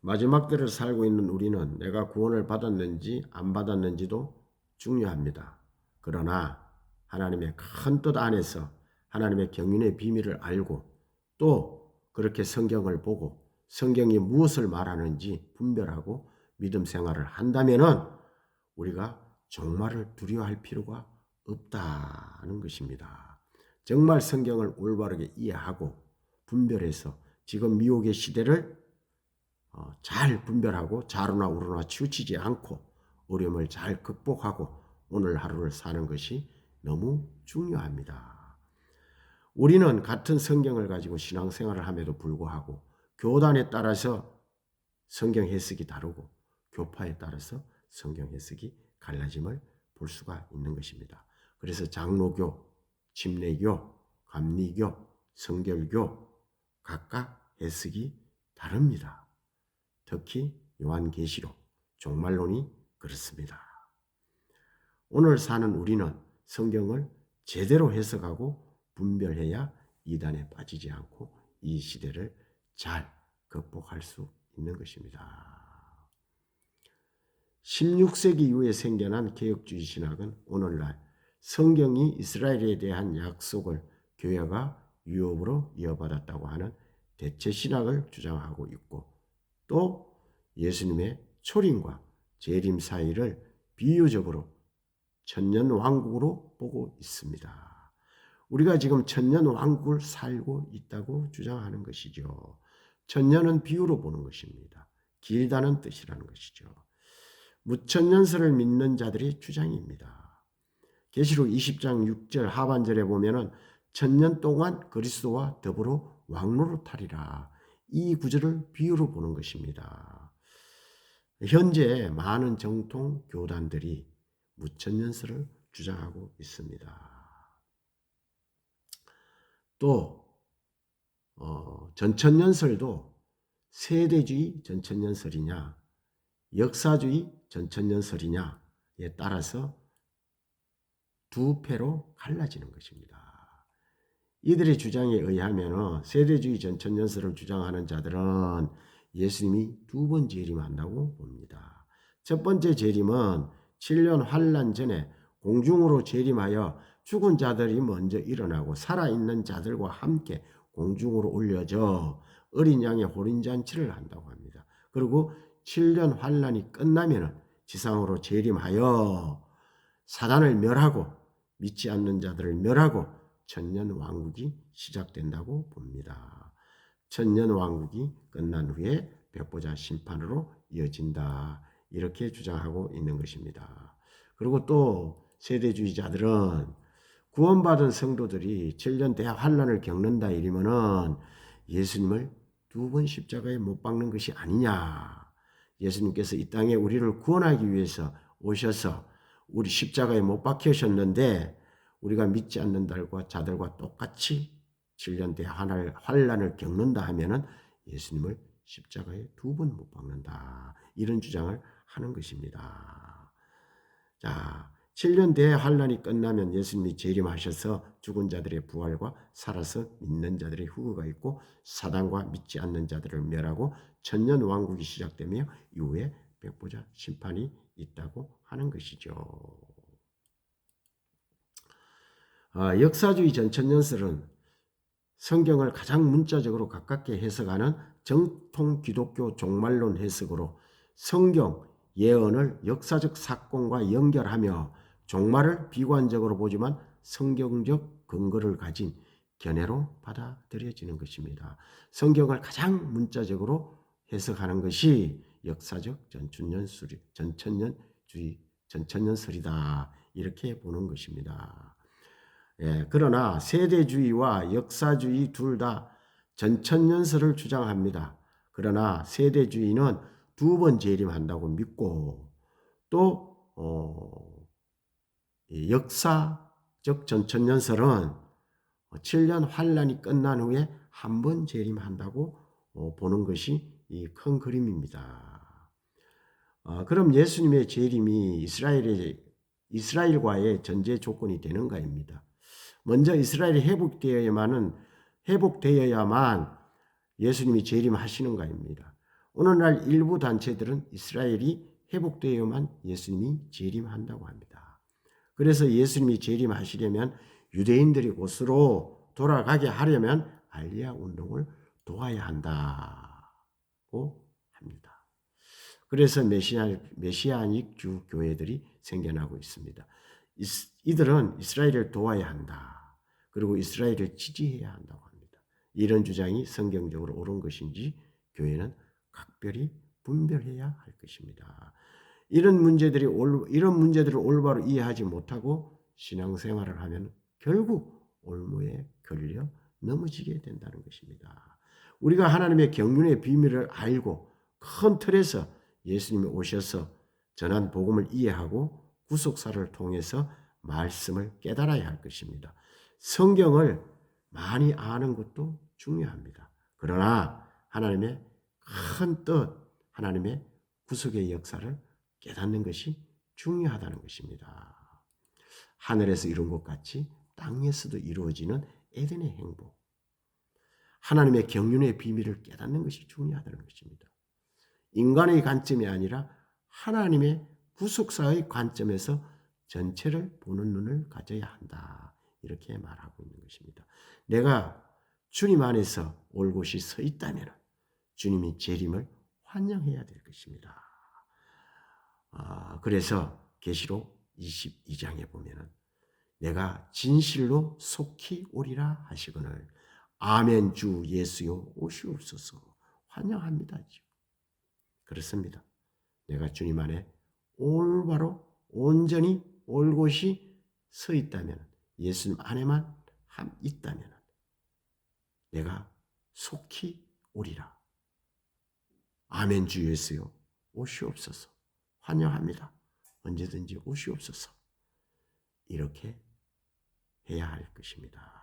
마지막 때를 살고 있는 우리는 내가 구원을 받았는지 안 받았는지도 중요합니다. 그러나 하나님의 큰 뜻 안에서 하나님의 경륜의 비밀을 알고 또 그렇게 성경을 보고 성경이 무엇을 말하는지 분별하고 믿음 생활을 한다면은 우리가 종말을 두려워할 필요가 없다는 것입니다. 정말 성경을 올바르게 이해하고 분별해서 지금 미혹의 시대를 잘 분별하고 좌로나 우로나 치우치지 않고 어려움을 잘 극복하고 오늘 하루를 사는 것이 너무 중요합니다. 우리는 같은 성경을 가지고 신앙생활을 함에도 불구하고 교단에 따라서 성경 해석이 다르고 교파에 따라서 성경 해석이 갈라짐을 볼 수가 있는 것입니다. 그래서 장로교, 침례교, 감리교, 성결교 각각 해석이 다릅니다. 특히 요한계시록, 종말론이 그렇습니다. 오늘 사는 우리는 성경을 제대로 해석하고 분별해야 이단에 빠지지 않고 이 시대를 잘 극복할 수 있는 것입니다. 16세기 이후에 생겨난 개혁주의 신학은 오늘날 성경이 이스라엘에 대한 약속을 교회가 유업으로 이어받았다고 하는 대체 신학을 주장하고 있고 또 예수님의 초림과 재림 사이를 비유적으로 천년왕국으로 보고 있습니다. 우리가 지금 천년왕국을 살고 있다고 주장하는 것이죠. 천년은 비유로 보는 것입니다. 길다는 뜻이라는 것이죠. 무천년설을 믿는 자들의 주장입니다. 계시록 20장 6절 하반절에 보면은 천년 동안 그리스도와 더불어 왕노릇하리라. 이 구절을 비유로 보는 것입니다. 현재 많은 정통 교단들이 무천년설을 주장하고 있습니다. 또 전천년설도 세대주의 전천년설이냐 역사주의 전천년설이냐에 따라서 두 패로 갈라지는 것입니다. 이들의 주장에 의하면 세대주의 전천년설을 주장하는 자들은 예수님이 두 번 재림한다고 봅니다. 첫 번째 재림은 7년 환란 전에 공중으로 재림하여 죽은 자들이 먼저 일어나고 살아있는 자들과 함께 공중으로 올려져 어린 양의 호린잔치를 한다고 합니다. 그리고 7년 환란이 끝나면 지상으로 재림하여 사단을 멸하고 믿지 않는 자들을 멸하고 천년 왕국이 시작된다고 봅니다. 천년 왕국이 끝난 후에 백보자 심판으로 이어진다. 이렇게 주장하고 있는 것입니다. 그리고 또 세대주의자들은 구원받은 성도들이 7년 대환란을 겪는다 이러면은 예수님을 두 번 십자가에 못 박는 것이 아니냐. 예수님께서 이 땅에 우리를 구원하기 위해서 오셔서 우리 십자가에 못 박히셨는데 우리가 믿지 않는 자들과 똑같이 7년 대환란을 겪는다 하면은 예수님을 십자가에 두 번 못 박는다. 이런 주장을 하는 것입니다. 자, 7년 대환란이 끝나면 예수님이 재림하셔서 죽은 자들의 부활과 살아서 믿는 자들의 후거가 있고 사단과 믿지 않는 자들을 멸하고 천년 왕국이 시작되며 이후에 백보자 심판이 있다고 하는 것이죠. 역사주의 전천년설은 성경을 가장 문자적으로 가깝게 해석하는 정통 기독교 종말론 해석으로 성경 예언을 역사적 사건과 연결하며 종말을 비관적으로 보지만 성경적 근거를 가진 견해로 받아들여지는 것입니다. 성경을 가장 문자적으로 해석하는 것이 역사적 전천년설이다. 이렇게 보는 것입니다. 그러나 세대주의와 역사주의 둘 다 전천년설을 주장합니다. 그러나 세대주의는 두 번 재림한다고 믿고 또 역사적 전천년설은 7년 환란이 끝난 후에 한 번 재림한다고 보는 것이 이 큰 그림입니다. 그럼 예수님의 재림이 이스라엘과의 전제 조건이 되는가입니다. 먼저 이스라엘이 회복되어야만 예수님이 재림하시는가입니다. 오늘날 일부 단체들은 이스라엘이 회복되어야만 예수님이 재림한다고 합니다. 그래서 예수님이 재림하시려면 유대인들이 곳으로 돌아가게 하려면 알리아 운동을 도와야 한다고 합니다. 그래서 메시아닉 주 교회들이 생겨나고 있습니다. 이들은 이스라엘을 도와야 한다. 그리고 이스라엘을 지지해야 한다고 합니다. 이런 주장이 성경적으로 옳은 것인지 교회는 각별히 분별해야 할 것입니다. 이런 문제들을 올바로 이해하지 못하고 신앙생활을 하면 결국 올무에 걸려 넘어지게 된다는 것입니다. 우리가 하나님의 경륜의 비밀을 알고 큰 틀에서 예수님이 오셔서 전한 복음을 이해하고 구속사를 통해서 말씀을 깨달아야 할 것입니다. 성경을 많이 아는 것도 중요합니다. 그러나 하나님의 큰 뜻, 하나님의 구속의 역사를 깨닫는 것이 중요하다는 것입니다. 하늘에서 이룬 것 같이 땅에서도 이루어지는 에덴의 행복. 하나님의 경륜의 비밀을 깨닫는 것이 중요하다는 것입니다. 인간의 관점이 아니라 하나님의 구속사의 관점에서 전체를 보는 눈을 가져야 한다. 이렇게 말하고 있는 것입니다. 내가 주님 안에서 올곧이 서 있다면 주님이 재림을 환영해야 될 것입니다. 그래서 계시록 22장에 보면은 내가 진실로 속히 오리라 하시거늘 아멘 주 예수여 오시옵소서 환영합니다. 그렇습니다. 내가 주님 안에 올바로 온전히 올곧이 서 있다면 예수님 안에만 있다면 내가 속히 오리라. 아멘 주 예수여 오시옵소서 환영합니다. 언제든지 오시옵소서 이렇게 해야 할 것입니다.